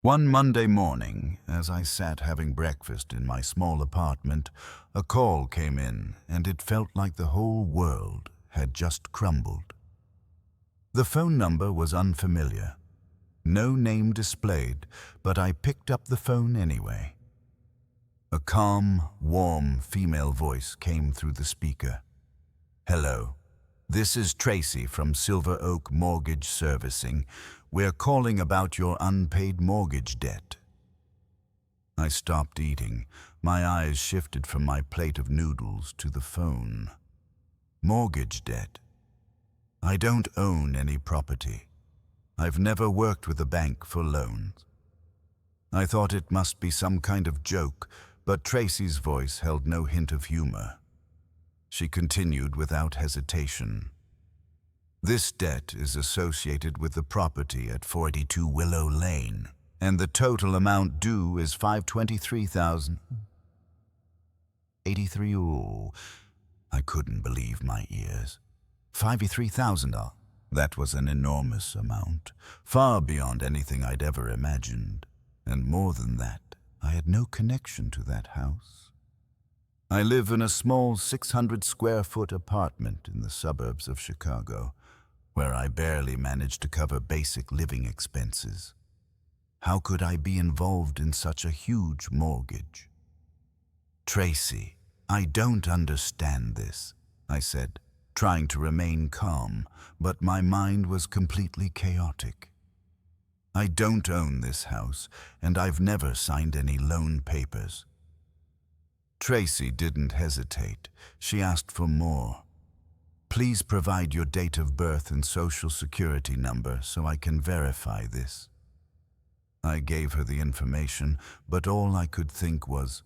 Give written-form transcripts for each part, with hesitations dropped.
One Monday morning, as I sat having breakfast in my small apartment, a call came in, and it felt like the whole world had just crumbled. The phone number was unfamiliar. No name displayed, but I picked up the phone anyway. A calm, warm female voice came through the speaker. "Hello. This is Tracy from Silver Oak Mortgage Servicing. We're calling about your unpaid mortgage debt." I stopped eating. My eyes shifted from my plate of noodles to the phone. Mortgage debt. I don't own any property. I've never worked with a bank for loans. I thought it must be some kind of joke, but Tracy's voice held no hint of humor. She continued without hesitation. "This debt is associated with the property at 42 Willow Lane, and the total amount due is $523,083. Oh, I couldn't believe my ears. $53,000. That was an enormous amount, far beyond anything I'd ever imagined. And more than that, I had no connection to that house. I live in a small 600-square-foot apartment in the suburbs of Chicago, where I barely manage to cover basic living expenses. How could I be involved in such a huge mortgage?" "Tracy, I don't understand this," I said, trying to remain calm, but my mind was completely chaotic. "I don't own this house, and I've never signed any loan papers." Tracy didn't hesitate. She asked for more. "Please provide your date of birth and social security number so I can verify this." I gave her the information, but all I could think was,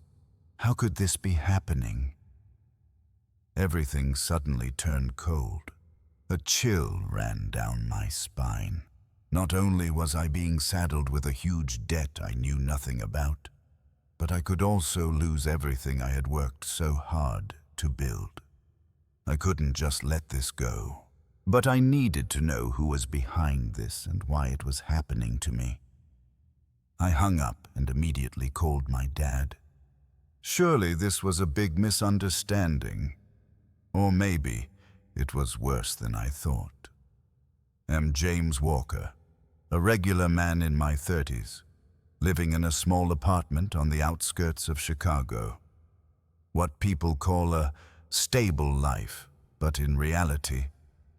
how could this be happening? Everything suddenly turned cold. A chill ran down my spine. Not only was I being saddled with a huge debt I knew nothing about, but I could also lose everything I had worked so hard to build. I couldn't just let this go. But I needed to know who was behind this and why it was happening to me. I hung up and immediately called my dad. Surely this was a big misunderstanding. Or maybe it was worse than I thought. I'm James Walker, a regular man in my 30s, living in a small apartment on the outskirts of Chicago. What people call a stable life, but in reality,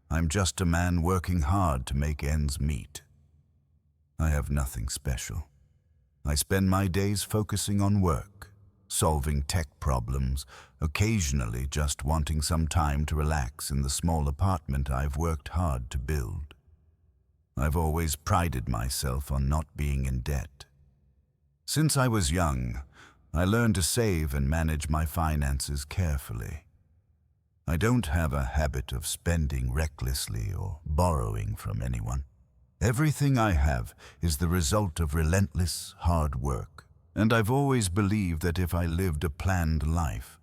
I'm just a man working hard to make ends meet. I have nothing special. I spend my days focusing on work, solving tech problems, occasionally just wanting some time to relax in the small apartment I've worked hard to build. I've always prided myself on not being in debt. Since I was young, I learned to save and manage my finances carefully. I don't have a habit of spending recklessly or borrowing from anyone. Everything I have is the result of relentless hard work, and I've always believed that if I lived a planned life,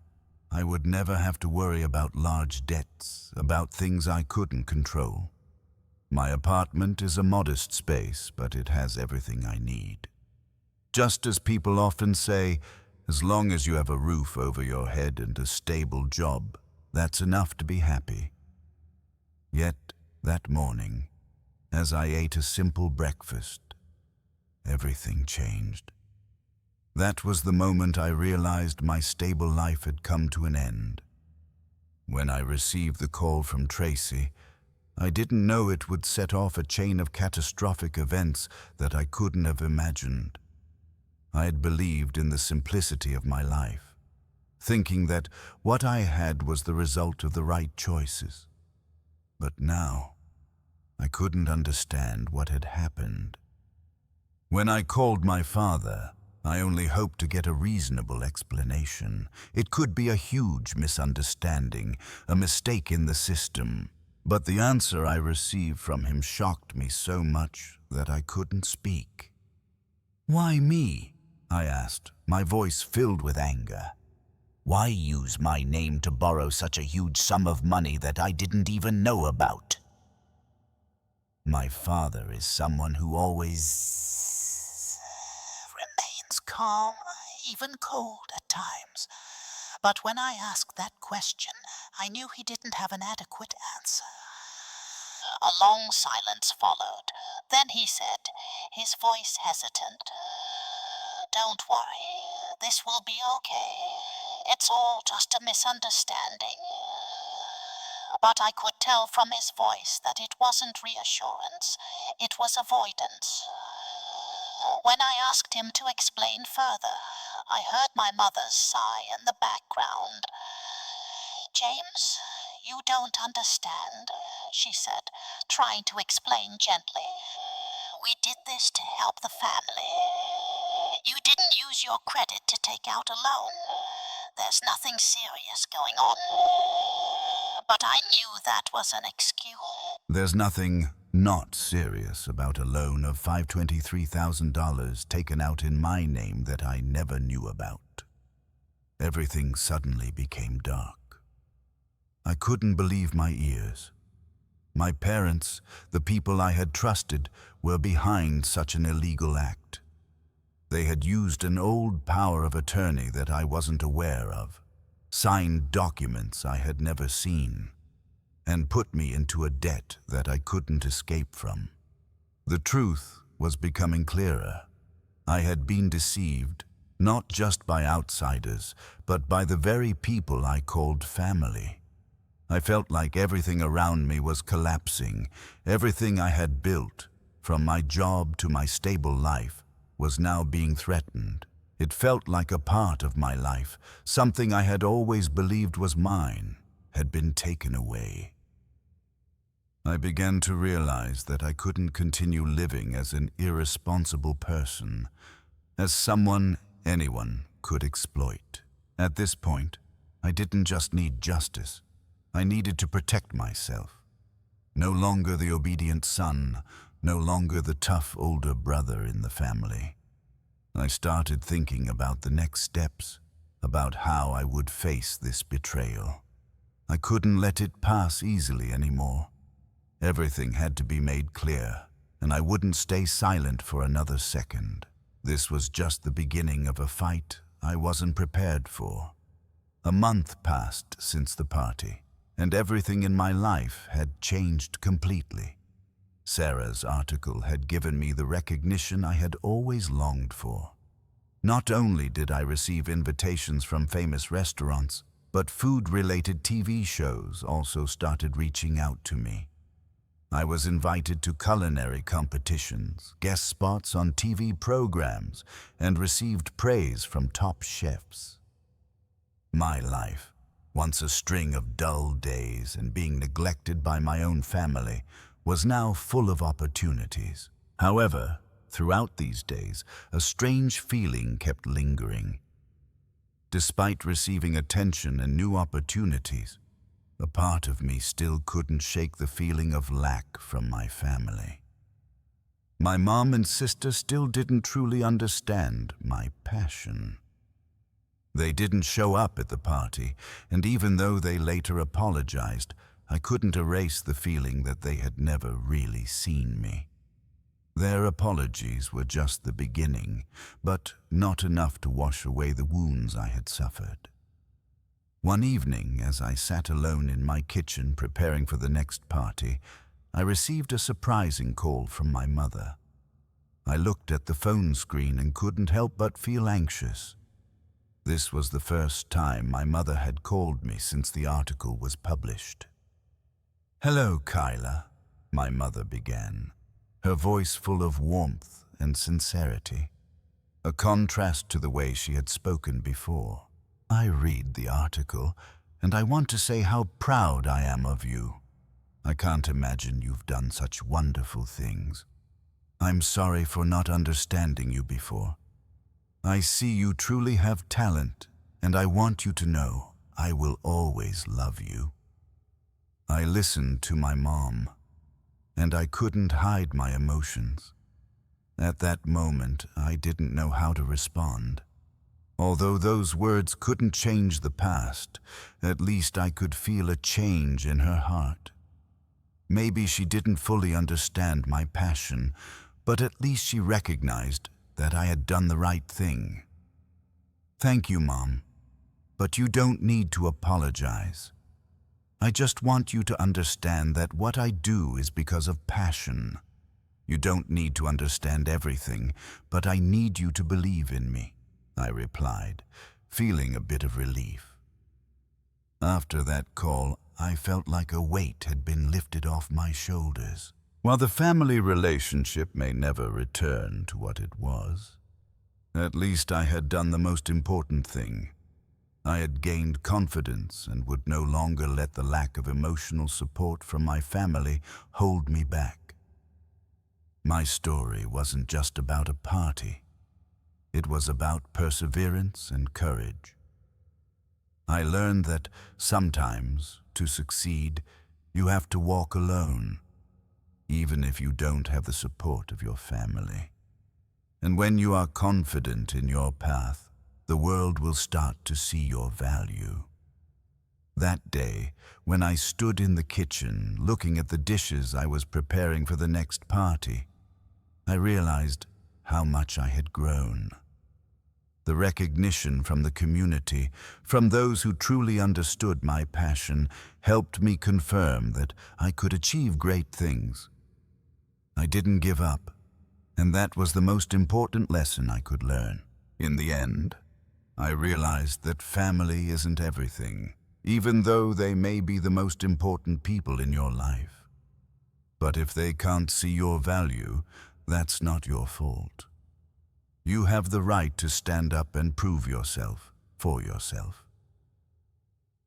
I would never have to worry about large debts, about things I couldn't control. My apartment is a modest space, but it has everything I need. Just as people often say, as long as you have a roof over your head and a stable job, that's enough to be happy. Yet, that morning, as I ate a simple breakfast, everything changed. That was the moment I realized my stable life had come to an end. When I received the call from Tracy, I didn't know it would set off a chain of catastrophic events that I couldn't have imagined. I had believed in the simplicity of my life, thinking that what I had was the result of the right choices. But now, I couldn't understand what had happened. When I called my father, I only hoped to get a reasonable explanation. It could be a huge misunderstanding, a mistake in the system. But the answer I received from him shocked me so much that I couldn't speak. "Why me?" I asked, my voice filled with anger. "Why use my name to borrow such a huge sum of money that I didn't even know about?" "My father is someone who always remains calm, even cold at times. But when I asked that question, I knew he didn't have an adequate answer. A long silence followed. Then he said, his voice hesitant, "Don't worry. This will be okay. It's all just a misunderstanding." But I could tell from his voice that it wasn't reassurance, it was avoidance. When I asked him to explain further, I heard my mother's sigh in the background. "James, you don't understand," she said, trying to explain gently. "We did this to help the family. You didn't use your credit to take out a loan. There's nothing serious going on. But I knew that was an excuse." There's nothing not serious about a loan of $523,000 taken out in my name that I never knew about. Everything suddenly became dark. I couldn't believe my ears. My parents, the people I had trusted, were behind such an illegal act. They had used an old power of attorney that I wasn't aware of, signed documents I had never seen, and put me into a debt that I couldn't escape from. The truth was becoming clearer. I had been deceived, not just by outsiders, but by the very people I called family. I felt like everything around me was collapsing. Everything I had built, from my job to my stable life, was now being threatened. It felt like a part of my life, something I had always believed was mine, had been taken away. I began to realize that I couldn't continue living as an irresponsible person, as someone anyone could exploit. At this point, I didn't just need justice. I needed to protect myself. No longer the obedient son, no longer the tough older brother in the family. I started thinking about the next steps, about how I would face this betrayal. I couldn't let it pass easily anymore. Everything had to be made clear, and I wouldn't stay silent for another second. This was just the beginning of a fight I wasn't prepared for. A month passed since the party, and everything in my life had changed completely. Sarah's article had given me the recognition I had always longed for. Not only did I receive invitations from famous restaurants, but food-related TV shows also started reaching out to me. I was invited to culinary competitions, guest spots on TV programs, and received praise from top chefs. My life, once a string of dull days and being neglected by my own family, was now full of opportunities. However, throughout these days, a strange feeling kept lingering. Despite receiving attention and new opportunities, a part of me still couldn't shake the feeling of lack from my family. My mom and sister still didn't truly understand my passion. They didn't show up at the party, and even though they later apologized, I couldn't erase the feeling that they had never really seen me. Their apologies were just the beginning, but not enough to wash away the wounds I had suffered. One evening, as I sat alone in my kitchen preparing for the next party, I received a surprising call from my mother. I looked at the phone screen and couldn't help but feel anxious. This was the first time my mother had called me since the article was published. "Hello, Kyla," my mother began, her voice full of warmth and sincerity, a contrast to the way she had spoken before. "I read the article, and I want to say how proud I am of you. I can't imagine you've done such wonderful things. I'm sorry for not understanding you before. I see you truly have talent, and I want you to know I will always love you." I listened to my mom, and I couldn't hide my emotions. At that moment, I didn't know how to respond. Although those words couldn't change the past, at least I could feel a change in her heart. Maybe she didn't fully understand my passion, but at least she recognized that I had done the right thing. Thank you, Mom, but you don't need to apologize. I just want you to understand that what I do is because of passion. You don't need to understand everything, but I need you to believe in me, I replied, feeling a bit of relief. After that call, I felt like a weight had been lifted off my shoulders. While the family relationship may never return to what it was, at least I had done the most important thing. I had gained confidence and would no longer let the lack of emotional support from my family hold me back. My story wasn't just about a party. It was about perseverance and courage. I learned that sometimes, to succeed, you have to walk alone, even if you don't have the support of your family. And when you are confident in your path, the world will start to see your value. That day, when I stood in the kitchen looking at the dishes I was preparing for the next party, I realized how much I had grown. The recognition from the community, from those who truly understood my passion, helped me confirm that I could achieve great things. I didn't give up, and that was the most important lesson I could learn. In the end, I realized that family isn't everything, even though they may be the most important people in your life. But if they can't see your value, that's not your fault. You have the right to stand up and prove yourself for yourself.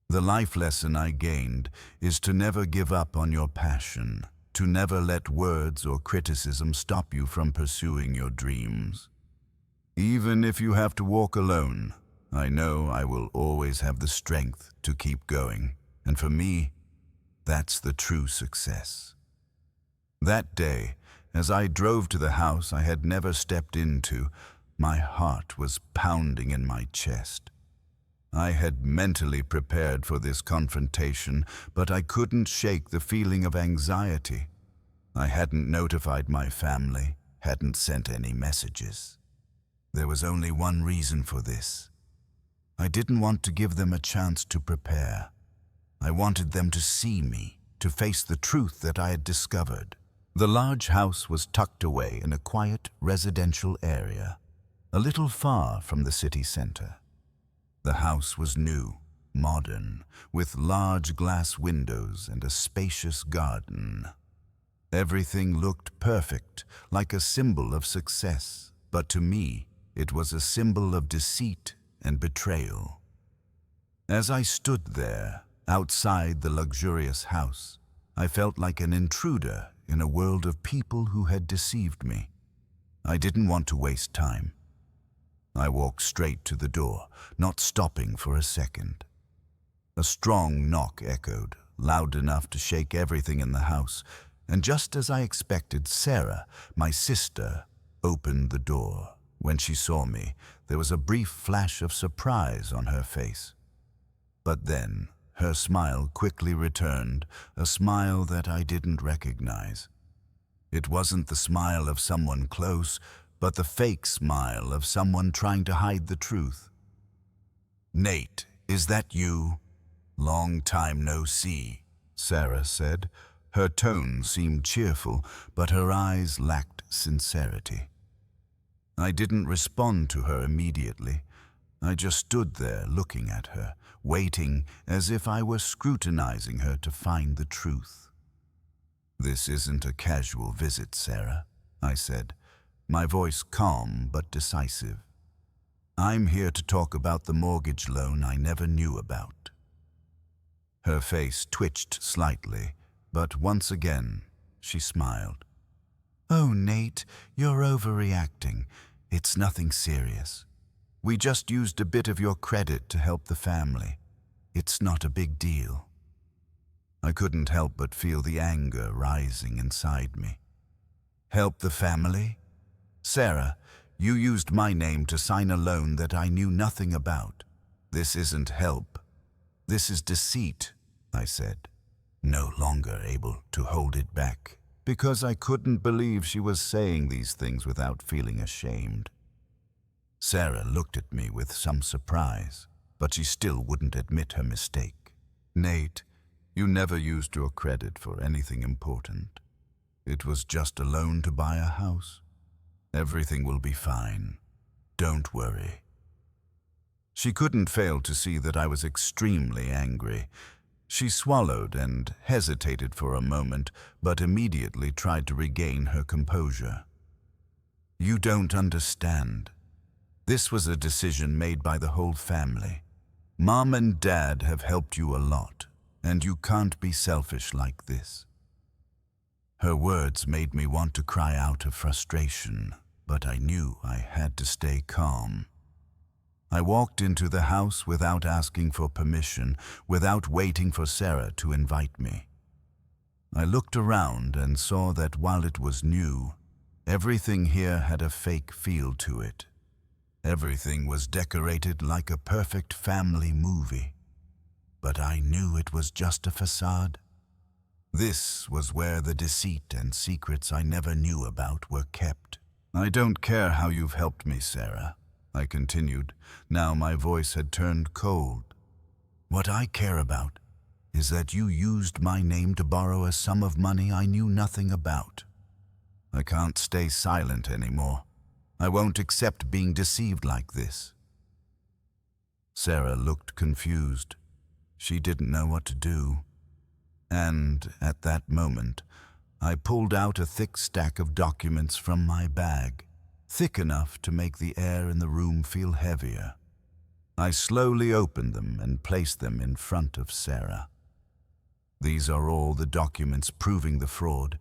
The life lesson I gained is to never give up on your passion, to never let words or criticism stop you from pursuing your dreams. Even if you have to walk alone, I know I will always have the strength to keep going, and for me, that's the true success. That day, as I drove to the house I had never stepped into, my heart was pounding in my chest. I had mentally prepared for this confrontation, but I couldn't shake the feeling of anxiety. I hadn't notified my family, hadn't sent any messages. There was only one reason for this. I didn't want to give them a chance to prepare. I wanted them to see me, to face the truth that I had discovered. The large house was tucked away in a quiet residential area, a little far from the city center. The house was new, modern, with large glass windows and a spacious garden. Everything looked perfect, like a symbol of success, but to me, it was a symbol of deceit and betrayal. As I stood there, outside the luxurious house, I felt like an intruder in a world of people who had deceived me. I didn't want to waste time. I walked straight to the door, not stopping for a second. A strong knock echoed, loud enough to shake everything in the house, and just as I expected, Sarah, my sister, opened the door. When she saw me, there was a brief flash of surprise on her face. But then, her smile quickly returned, a smile that I didn't recognize. It wasn't the smile of someone close, but the fake smile of someone trying to hide the truth. "Nate, is that you? Long time no see," Sarah said. Her tone seemed cheerful, but her eyes lacked sincerity. I didn't respond to her immediately. I just stood there looking at her, waiting as if I were scrutinizing her to find the truth. "This isn't a casual visit, Sarah," I said, my voice calm but decisive. "I'm here to talk about the mortgage loan I never knew about." Her face twitched slightly, but once again she smiled. "Oh, Nate, you're overreacting. It's nothing serious. We just used a bit of your credit to help the family. It's not a big deal." I couldn't help but feel the anger rising inside me. "Help the family? Sarah, you used my name to sign a loan that I knew nothing about. This isn't help. This is deceit," I said, no longer able to hold it back, because I couldn't believe she was saying these things without feeling ashamed. Sarah looked at me with some surprise, but she still wouldn't admit her mistake. Nate, you never used your credit for anything important. It was just a loan to buy a house. Everything will be fine. Don't worry. She couldn't fail to see that I was extremely angry. She swallowed and hesitated for a moment, but immediately tried to regain her composure. You don't understand. This was a decision made by the whole family. Mom and Dad have helped you a lot, and you can't be selfish like this. Her words made me want to cry out of frustration, but I knew I had to stay calm. I walked into the house without asking for permission, without waiting for Sarah to invite me. I looked around and saw that while it was new, everything here had a fake feel to it. Everything was decorated like a perfect family movie. But I knew it was just a facade. This was where the deceit and secrets I never knew about were kept. I don't care how you've helped me, Sarah, I continued. Now my voice had turned cold. What I care about is that you used my name to borrow a sum of money I knew nothing about. I can't stay silent anymore. I won't accept being deceived like this. Sarah looked confused. She didn't know what to do. And at that moment, I pulled out a thick stack of documents from my bag, thick enough to make the air in the room feel heavier. I slowly opened them and placed them in front of Sarah. These are all the documents proving the fraud.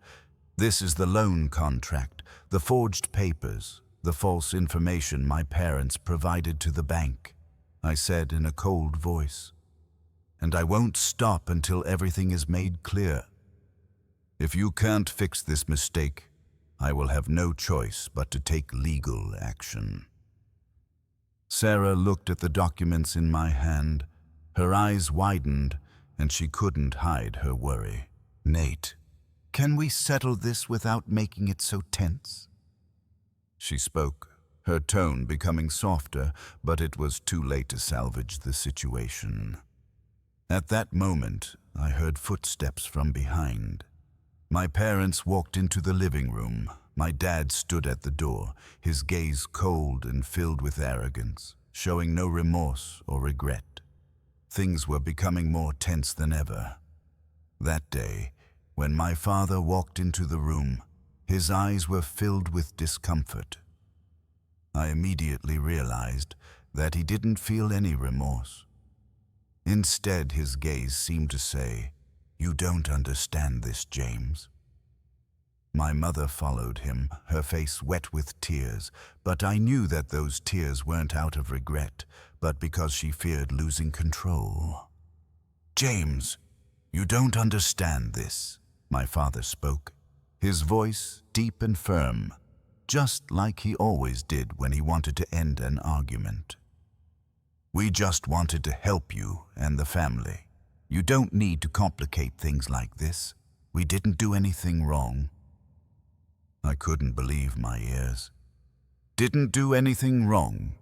This is the loan contract, the forged papers, the false information my parents provided to the bank, I said in a cold voice. And I won't stop until everything is made clear. If you can't fix this mistake, I will have no choice but to take legal action. Sarah looked at the documents in my hand. Her eyes widened, and she couldn't hide her worry. Nate, can we settle this without making it so tense? She spoke, her tone becoming softer, but it was too late to salvage the situation. At that moment, I heard footsteps from behind. My parents walked into the living room. My dad stood at the door, his gaze cold and filled with arrogance, showing no remorse or regret. Things were becoming more tense than ever. That day, when my father walked into the room, his eyes were filled with discomfort. I immediately realized that he didn't feel any remorse. Instead, his gaze seemed to say, "You don't understand this, James." My mother followed him, her face wet with tears, but I knew that those tears weren't out of regret, but because she feared losing control. "James, you don't understand this," my father spoke, his voice deep and firm, just like he always did when he wanted to end an argument. "We just wanted to help you and the family. You don't need to complicate things like this. We didn't do anything wrong." I couldn't believe my ears. Didn't do anything wrong?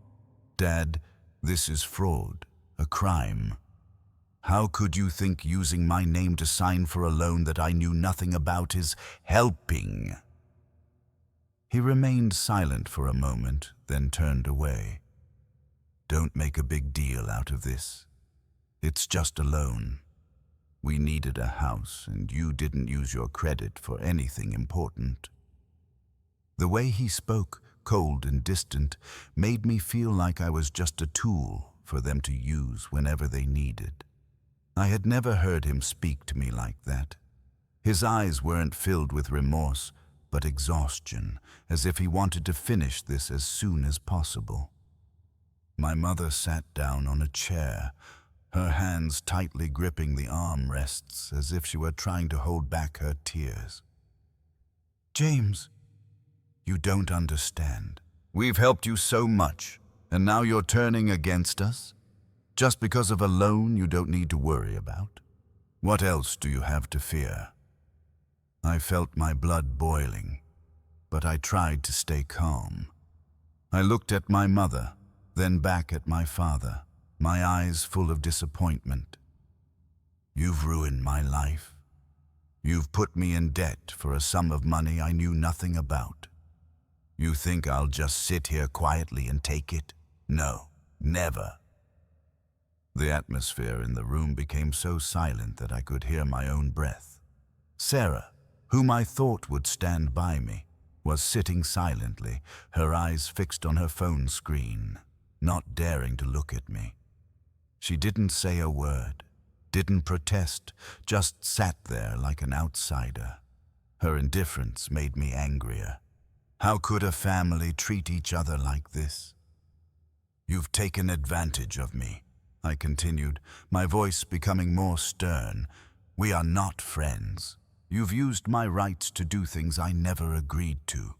Dad, this is fraud, a crime. How could you think using my name to sign for a loan that I knew nothing about is helping? He remained silent for a moment, then turned away. "Don't make a big deal out of this. It's just a loan. We needed a house, and you didn't use your credit for anything important." The way he spoke, cold and distant, made me feel like I was just a tool for them to use whenever they needed. I had never heard him speak to me like that. His eyes weren't filled with remorse, but exhaustion, as if he wanted to finish this as soon as possible. My mother sat down on a chair, her hands tightly gripping the armrests as if she were trying to hold back her tears. "James, you don't understand. We've helped you so much, and now you're turning against us? Just because of a loan you don't need to worry about? What else do you have to fear?" I felt my blood boiling, but I tried to stay calm. I looked at my mother, then back at my father, my eyes full of disappointment. "You've ruined my life. You've put me in debt for a sum of money I knew nothing about. You think I'll just sit here quietly and take it? No, never." The atmosphere in the room became so silent that I could hear my own breath. Sarah, whom I thought would stand by me, was sitting silently, her eyes fixed on her phone screen, not daring to look at me. She didn't say a word, didn't protest, just sat there like an outsider. Her indifference made me angrier. How could a family treat each other like this? "You've taken advantage of me," I continued, my voice becoming more stern. "We are not friends. You've used my rights to do things I never agreed to.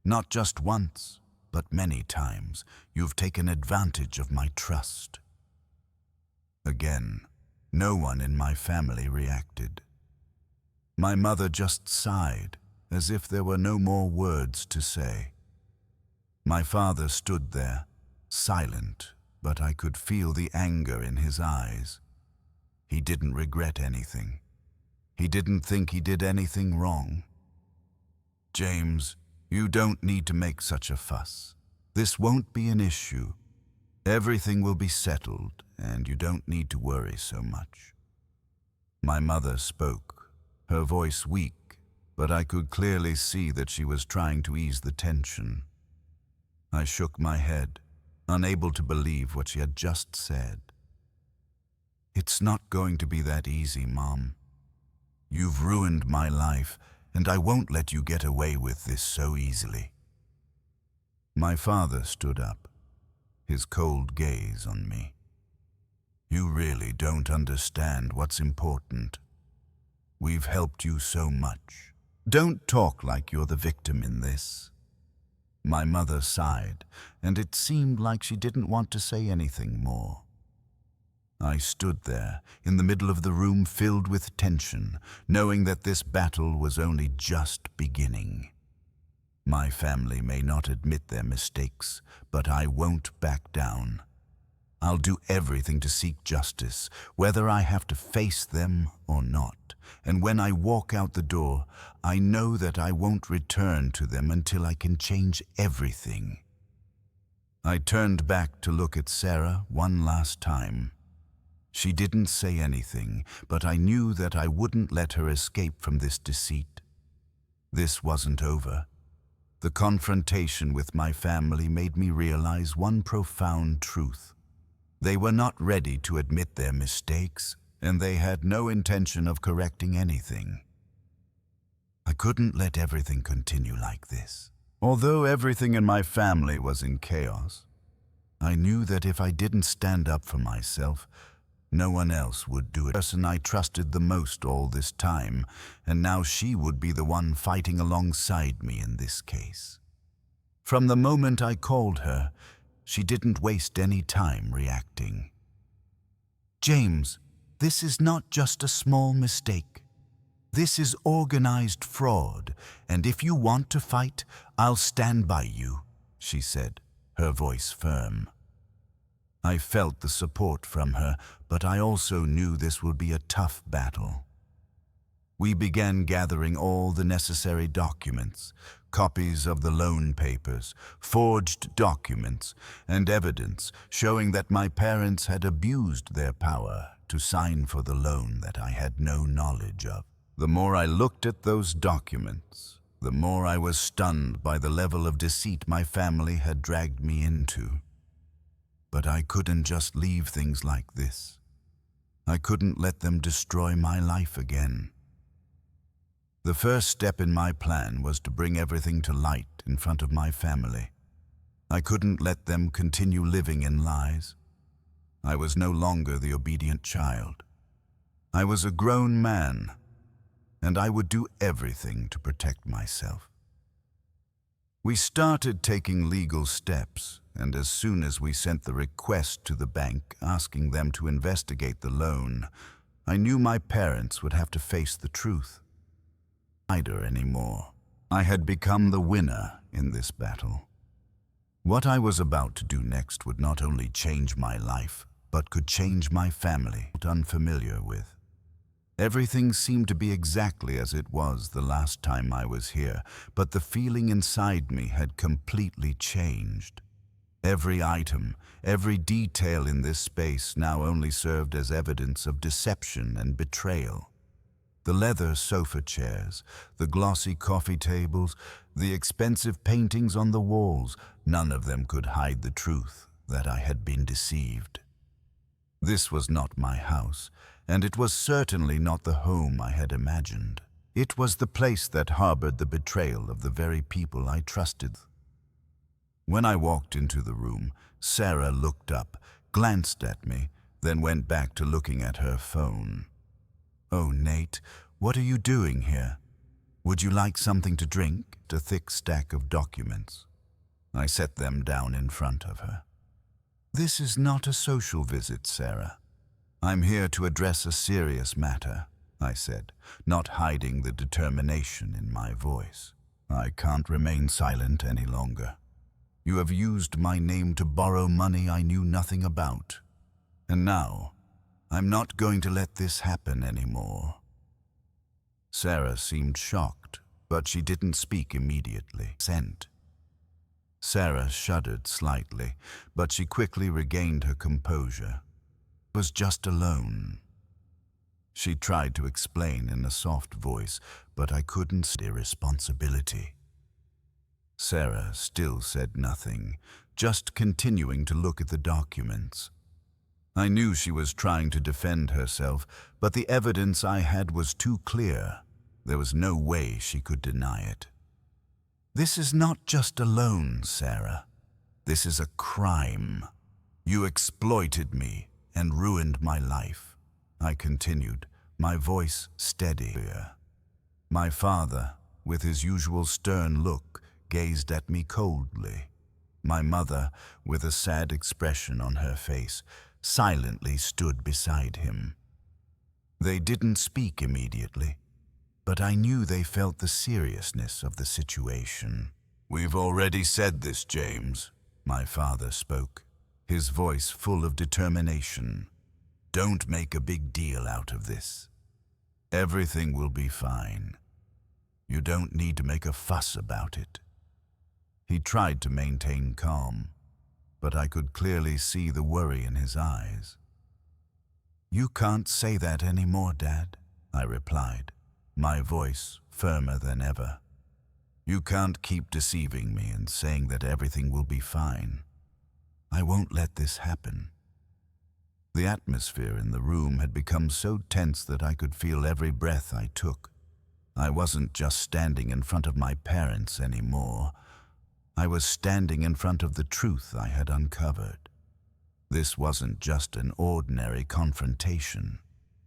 Not just once, but many times, you've taken advantage of my trust." Again, no one in my family reacted. My mother just sighed, as if there were no more words to say. My father stood there, silent, but I could feel the anger in his eyes. He didn't regret anything. He didn't think he did anything wrong. "James, you don't need to make such a fuss. This won't be an issue. Everything will be settled, and you don't need to worry so much." My mother spoke, her voice weak, but I could clearly see that she was trying to ease the tension. I shook my head, unable to believe what she had just said. "It's not going to be that easy, Mom. You've ruined my life, and I won't let you get away with this so easily." My father stood up, his cold gaze on me. "You really don't understand what's important. We've helped you so much. Don't talk like you're the victim in this." My mother sighed, and it seemed like she didn't want to say anything more. I stood there, in the middle of the room filled with tension, knowing that this battle was only just beginning. My family may not admit their mistakes, but I won't back down. I'll do everything to seek justice, whether I have to face them or not. And when I walk out the door, I know that I won't return to them until I can change everything. I turned back to look at Sarah one last time. She didn't say anything, but I knew that I wouldn't let her escape from this deceit. This wasn't over. The confrontation with my family made me realize one profound truth. They were not ready to admit their mistakes, and they had no intention of correcting anything. I couldn't let everything continue like this. Although everything in my family was in chaos, I knew that if I didn't stand up for myself, no one else would do it. The person I trusted the most all this time, and now she would be the one fighting alongside me in this case. From the moment I called her, she didn't waste any time reacting. "James, this is not just a small mistake. This is organized fraud, and if you want to fight, I'll stand by you," she said, her voice firm. I felt the support from her, but I also knew this would be a tough battle. We began gathering all the necessary documents, copies of the loan papers, forged documents, and evidence showing that my parents had abused their power to sign for the loan that I had no knowledge of. The more I looked at those documents, the more I was stunned by the level of deceit my family had dragged me into. But I couldn't just leave things like this. I couldn't let them destroy my life again. The first step in my plan was to bring everything to light in front of my family. I couldn't let them continue living in lies. I was no longer the obedient child. I was a grown man, and I would do everything to protect myself. We started taking legal steps, and as soon as we sent the request to the bank asking them to investigate the loan, I knew my parents would have to face the truth. Anymore. I had become the winner in this battle. What I was about to do next would not only change my life, but could change my family, unfamiliar with. Everything seemed to be exactly as it was the last time I was here, but the feeling inside me had completely changed. Every item, every detail in this space now only served as evidence of deception and betrayal. The leather sofa chairs, the glossy coffee tables, the expensive paintings on the walls, none of them could hide the truth that I had been deceived. This was not my house, and it was certainly not the home I had imagined. It was the place that harbored the betrayal of the very people I trusted. When I walked into the room, Sarah looked up, glanced at me, then went back to looking at her phone. "Oh, Nate, what are you doing here? Would you like something to drink?" A thick stack of documents. I set them down in front of her. "This is not a social visit, Sarah. I'm here to address a serious matter," I said, not hiding the determination in my voice. "I can't remain silent any longer. You have used my name to borrow money I knew nothing about. And now, I'm not going to let this happen anymore." Sarah seemed shocked, but she didn't speak immediately. Sarah shuddered slightly, but she quickly regained her composure. "I was just a loan." She tried to explain in a soft voice, but I couldn't see irresponsibility. Sarah still said nothing, just continuing to look at the documents. I knew she was trying to defend herself, but the evidence I had was too clear. There was no way she could deny it. "This is not just a loan, Sarah. This is a crime. You exploited me and ruined my life," I continued, my voice steady. My father, with his usual stern look, gazed at me coldly. My mother, with a sad expression on her face, silently stood beside him. They didn't speak immediately, but I knew they felt the seriousness of the situation. "We've already said this, James," my father spoke, his voice full of determination. "Don't make a big deal out of this. Everything will be fine. You don't need to make a fuss about it." He tried to maintain calm, but I could clearly see the worry in his eyes. "You can't say that anymore, Dad," I replied, my voice firmer than ever. "You can't keep deceiving me and saying that everything will be fine. I won't let this happen." The atmosphere in the room had become so tense that I could feel every breath I took. I wasn't just standing in front of my parents anymore. I was standing in front of the truth I had uncovered. This wasn't just an ordinary confrontation.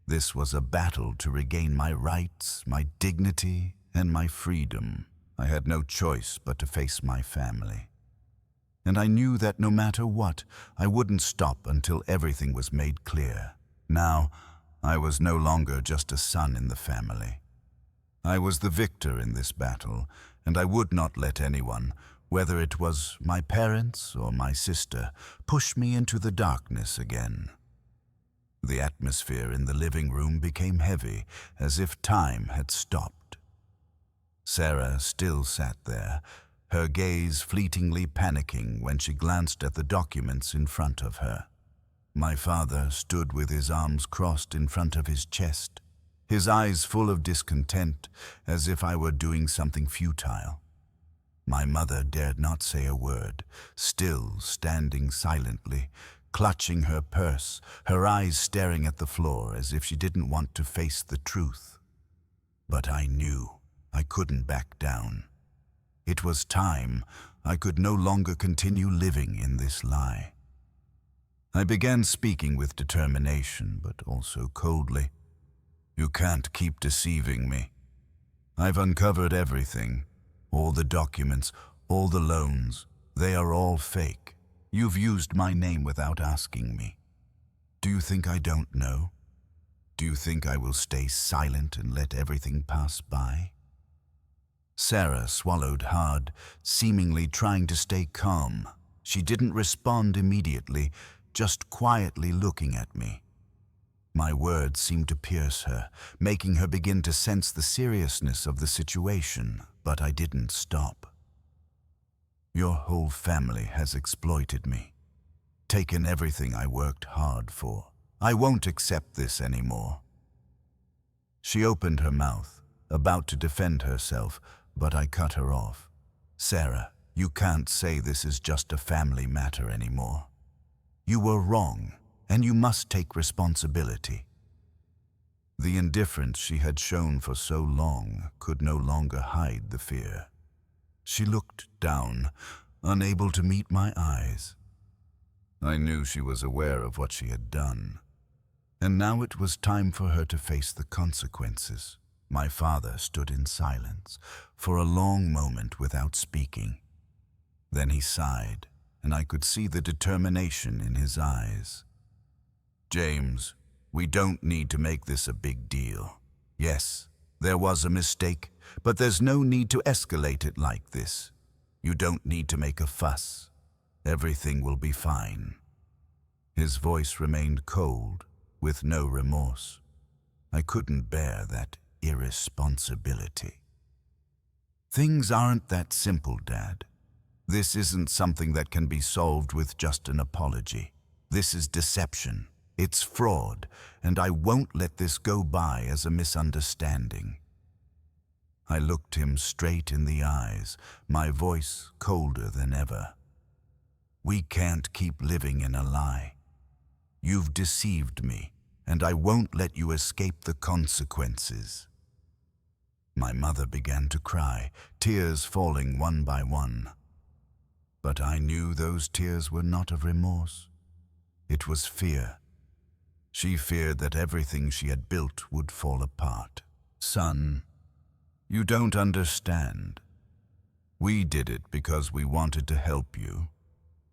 This was a battle to regain my rights, my dignity, and my freedom. I had no choice but to face my family. And I knew that no matter what, I wouldn't stop until everything was made clear. Now, I was no longer just a son in the family. I was the victor in this battle, and I would not let anyone, whether it was my parents or my sister, push me into the darkness again. The atmosphere in the living room became heavy, as if time had stopped. Sarah still sat there, her gaze fleetingly panicking when she glanced at the documents in front of her. My father stood with his arms crossed in front of his chest, his eyes full of discontent, as if I were doing something futile. My mother dared not say a word, still standing silently, clutching her purse, her eyes staring at the floor as if she didn't want to face the truth. But I knew I couldn't back down. It was time. I could no longer continue living in this lie. I began speaking with determination, but also coldly. "You can't keep deceiving me. I've uncovered everything. All the documents, all the loans, they are all fake. You've used my name without asking me. Do you think I don't know? Do you think I will stay silent and let everything pass by?" Sarah swallowed hard, seemingly trying to stay calm, She didn't respond immediately, just quietly looking at me. My words seemed to pierce her, making her begin to sense the seriousness of the situation, but I didn't stop. Your whole family has exploited me, taken everything I worked hard for. I won't accept this anymore. She opened her mouth, about to defend herself, but I cut her off. Sarah, you can't say this is just a family matter anymore. You were wrong, and you must take responsibility. The indifference she had shown for so long could no longer hide the fear. She looked down, unable to meet my eyes. I knew she was aware of what she had done, and now it was time for her to face the consequences. My father stood in silence for a long moment without speaking. Then he sighed, and I could see the determination in his eyes. James, we don't need to make this a big deal. Yes, there was a mistake, but there's no need to escalate it like this. You don't need to make a fuss. Everything will be fine. His voice remained cold, with no remorse. I couldn't bear that irresponsibility. Things aren't that simple, Dad. This isn't something that can be solved with just an apology. This is deception. It's fraud, and I won't let this go by as a misunderstanding. I looked him straight in the eyes, my voice colder than ever. We can't keep living in a lie. You've deceived me, and I won't let you escape the consequences. My mother began to cry, tears falling one by one. But I knew those tears were not of remorse. It was fear. She feared that everything she had built would fall apart. Son, you don't understand. We did it because we wanted to help you.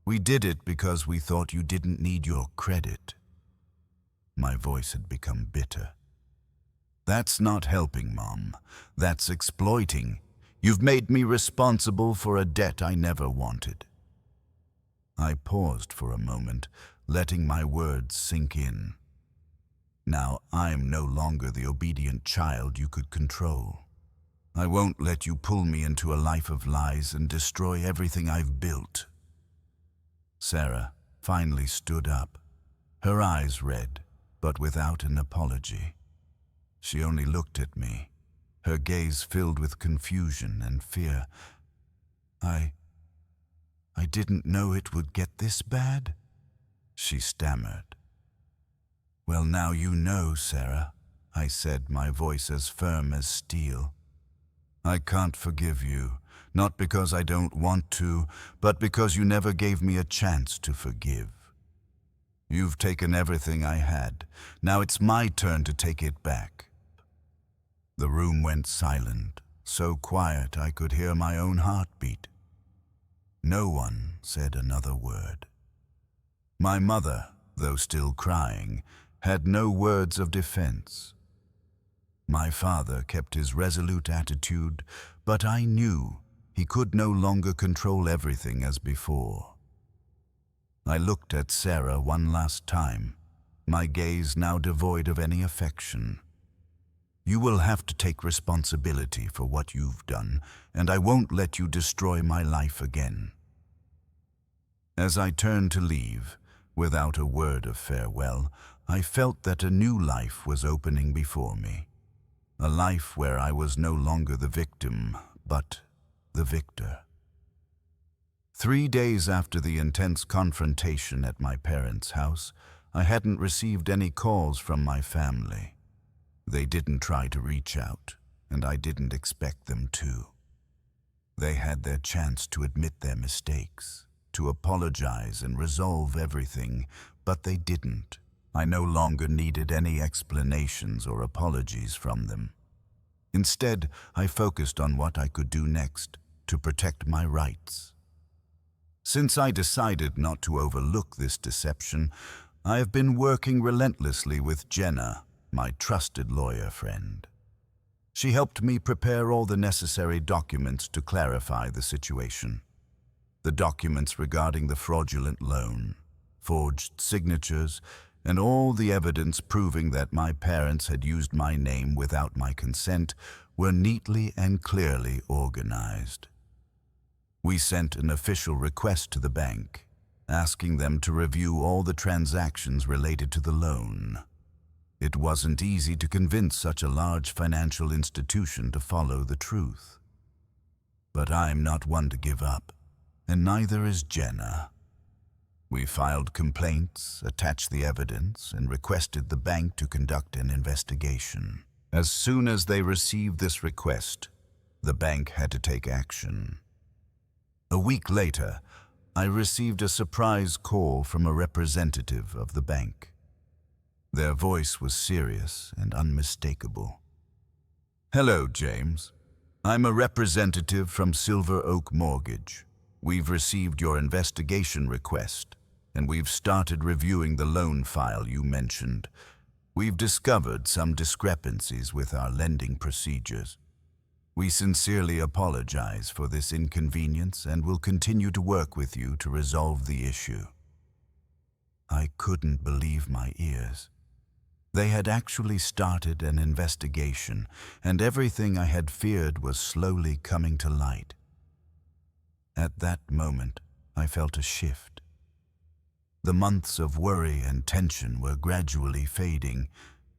We did it because we thought you didn't need your credit. My voice had become bitter. That's not helping, Mom. That's exploiting. You've made me responsible for a debt I never wanted. I paused for a moment, letting my words sink in. Now I'm no longer the obedient child you could control. I won't let you pull me into a life of lies and destroy everything I've built. Sarah finally stood up, her eyes red, but without an apology. She only looked at me, her gaze filled with confusion and fear. I didn't know it would get this bad, she stammered. Well, now you know, Sarah, I said, my voice as firm as steel. I can't forgive you, not because I don't want to, but because you never gave me a chance to forgive. You've taken everything I had. Now it's my turn to take it back. The room went silent, so quiet I could hear my own heartbeat. No one said another word. My mother, though still crying, had no words of defense. My father kept his resolute attitude, but I knew he could no longer control everything as before. I looked at Sarah one last time, my gaze now devoid of any affection. You will have to take responsibility for what you've done, and I won't let you destroy my life again. As I turned to leave, without a word of farewell, I felt that a new life was opening before me. A life where I was no longer the victim, but the victor. 3 days after the intense confrontation at my parents' house, I hadn't received any calls from my family. They didn't try to reach out, and I didn't expect them to. They had their chance to admit their mistakes, to apologize and resolve everything, but they didn't. I no longer needed any explanations or apologies from them. Instead, I focused on what I could do next to protect my rights. Since I decided not to overlook this deception, I have been working relentlessly with Jenna, my trusted lawyer friend. She helped me prepare all the necessary documents to clarify the situation. The documents regarding the fraudulent loan, forged signatures, and all the evidence proving that my parents had used my name without my consent were neatly and clearly organized. We sent an official request to the bank, asking them to review all the transactions related to the loan. It wasn't easy to convince such a large financial institution to follow the truth. But I'm not one to give up, and neither is Jenna. We filed complaints, attached the evidence, and requested the bank to conduct an investigation. As soon as they received this request, the bank had to take action. A week later, I received a surprise call from a representative of the bank. Their voice was serious and unmistakable. "Hello, James. I'm a representative from Silver Oak Mortgage. We've received your investigation request, and we've started reviewing the loan file you mentioned. We've discovered some discrepancies with our lending procedures. We sincerely apologize for this inconvenience and will continue to work with you to resolve the issue." I couldn't believe my ears. They had actually started an investigation, and everything I had feared was slowly coming to light. At that moment, I felt a shift. The months of worry and tension were gradually fading,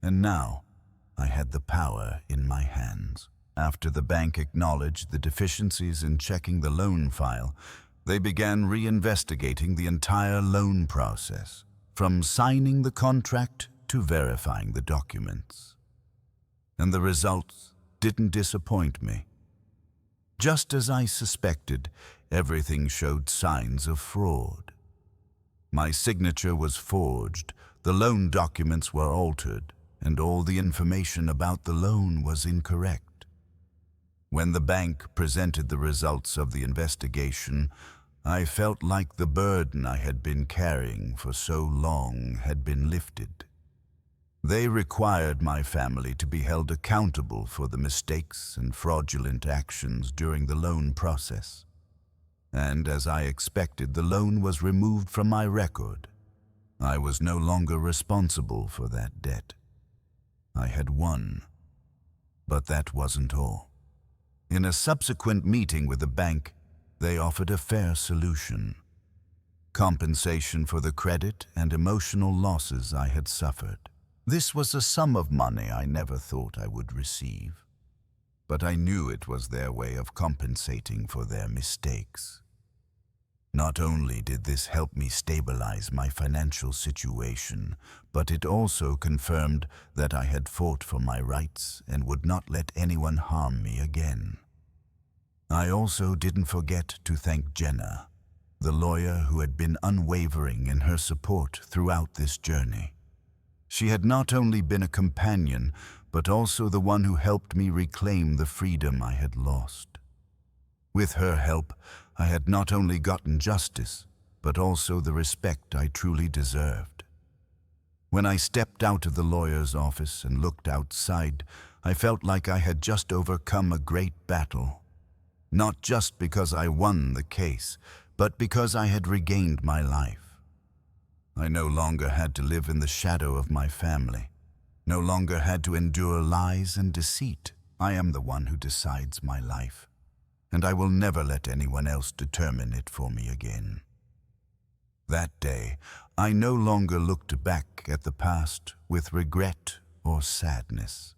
and now I had the power in my hands. After the bank acknowledged the deficiencies in checking the loan file, they began reinvestigating the entire loan process, from signing the contract to verifying the documents. And the results didn't disappoint me. Just as I suspected, everything showed signs of fraud. My signature was forged, the loan documents were altered, and all the information about the loan was incorrect. When the bank presented the results of the investigation, I felt like the burden I had been carrying for so long had been lifted. They required my family to be held accountable for the mistakes and fraudulent actions during the loan process. And as I expected, the loan was removed from my record. I was no longer responsible for that debt. I had won. But that wasn't all. In a subsequent meeting with the bank, they offered a fair solution: compensation for the credit and emotional losses I had suffered. This was a sum of money I never thought I would receive, but I knew it was their way of compensating for their mistakes. Not only did this help me stabilize my financial situation, but it also confirmed that I had fought for my rights and would not let anyone harm me again. I also didn't forget to thank Jenna, the lawyer who had been unwavering in her support throughout this journey. She had not only been a companion, but also the one who helped me reclaim the freedom I had lost. With her help, I had not only gotten justice, but also the respect I truly deserved. When I stepped out of the lawyer's office and looked outside, I felt like I had just overcome a great battle. Not just because I won the case, but because I had regained my life. I no longer had to live in the shadow of my family, no longer had to endure lies and deceit. I am the one who decides my life, and I will never let anyone else determine it for me again. That day, I no longer looked back at the past with regret or sadness.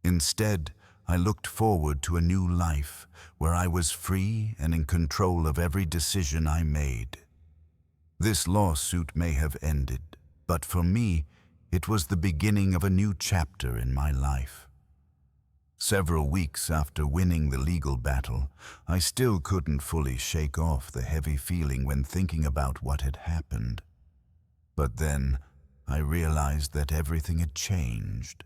Instead, I looked forward to a new life where I was free and in control of every decision I made. This lawsuit may have ended, but for me, it was the beginning of a new chapter in my life. Several weeks after winning the legal battle, I still couldn't fully shake off the heavy feeling when thinking about what had happened. But then, I realized that everything had changed.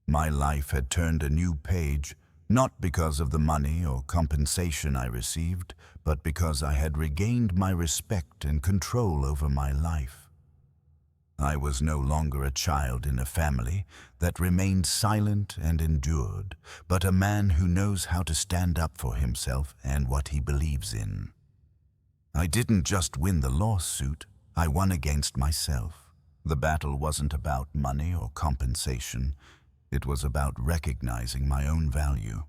My life had turned a new page, not because of the money or compensation I received, but because I had regained my respect and control over my life. I was no longer a child in a family that remained silent and endured, but a man who knows how to stand up for himself and what he believes in. I didn't just win the lawsuit, I won against myself. The battle wasn't about money or compensation. It was about recognizing my own value.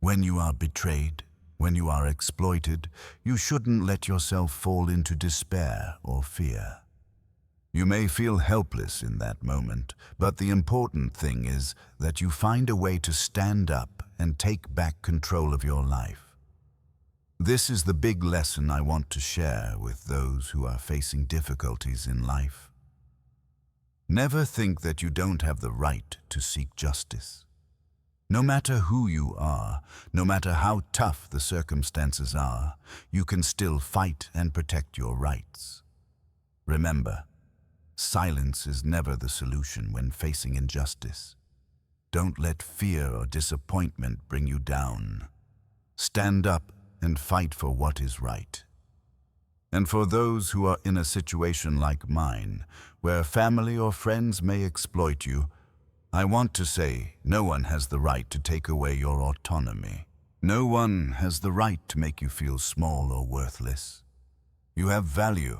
When you are betrayed, when you are exploited, you shouldn't let yourself fall into despair or fear. You may feel helpless in that moment, but the important thing is that you find a way to stand up and take back control of your life. This is the big lesson I want to share with those who are facing difficulties in life. Never think that you don't have the right to seek justice. No matter who you are, no matter how tough the circumstances are, you can still fight and protect your rights. Remember, silence is never the solution when facing injustice. Don't let fear or disappointment bring you down. Stand up and fight for what is right. And for those who are in a situation like mine, where family or friends may exploit you, I want to say no one has the right to take away your autonomy. No one has the right to make you feel small or worthless. You have value,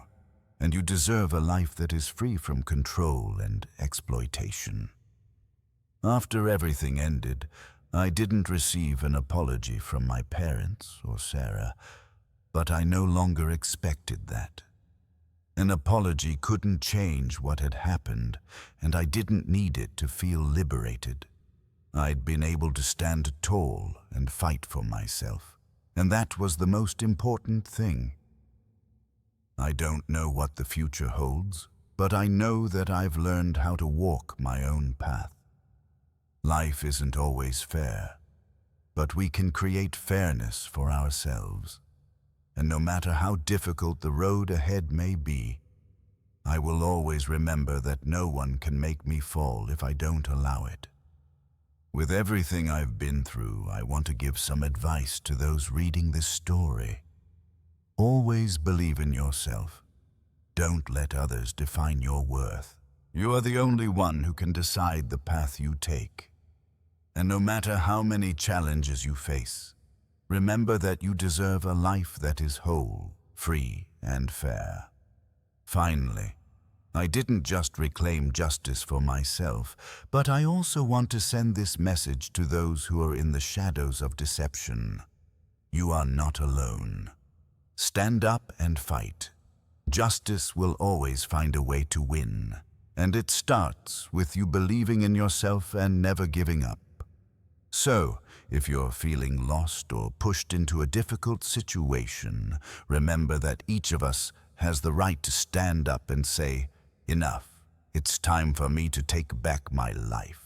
and you deserve a life that is free from control and exploitation. After everything ended, I didn't receive an apology from my parents or Sarah, but I no longer expected that. An apology couldn't change what had happened, and I didn't need it to feel liberated. I'd been able to stand tall and fight for myself, and that was the most important thing. I don't know what the future holds, but I know that I've learned how to walk my own path. Life isn't always fair, but we can create fairness for ourselves. And no matter how difficult the road ahead may be, I will always remember that no one can make me fall if I don't allow it. With everything I've been through, I want to give some advice to those reading this story. Always believe in yourself. Don't let others define your worth. You are the only one who can decide the path you take. And no matter how many challenges you face, remember that you deserve a life that is whole, free, and fair. Finally, I didn't just reclaim justice for myself, but I also want to send this message to those who are in the shadows of deception. You are not alone. Stand up and fight. Justice will always find a way to win, and it starts with you believing in yourself and never giving up. So, if you're feeling lost or pushed into a difficult situation, remember that each of us has the right to stand up and say, "Enough. It's time for me to take back my life."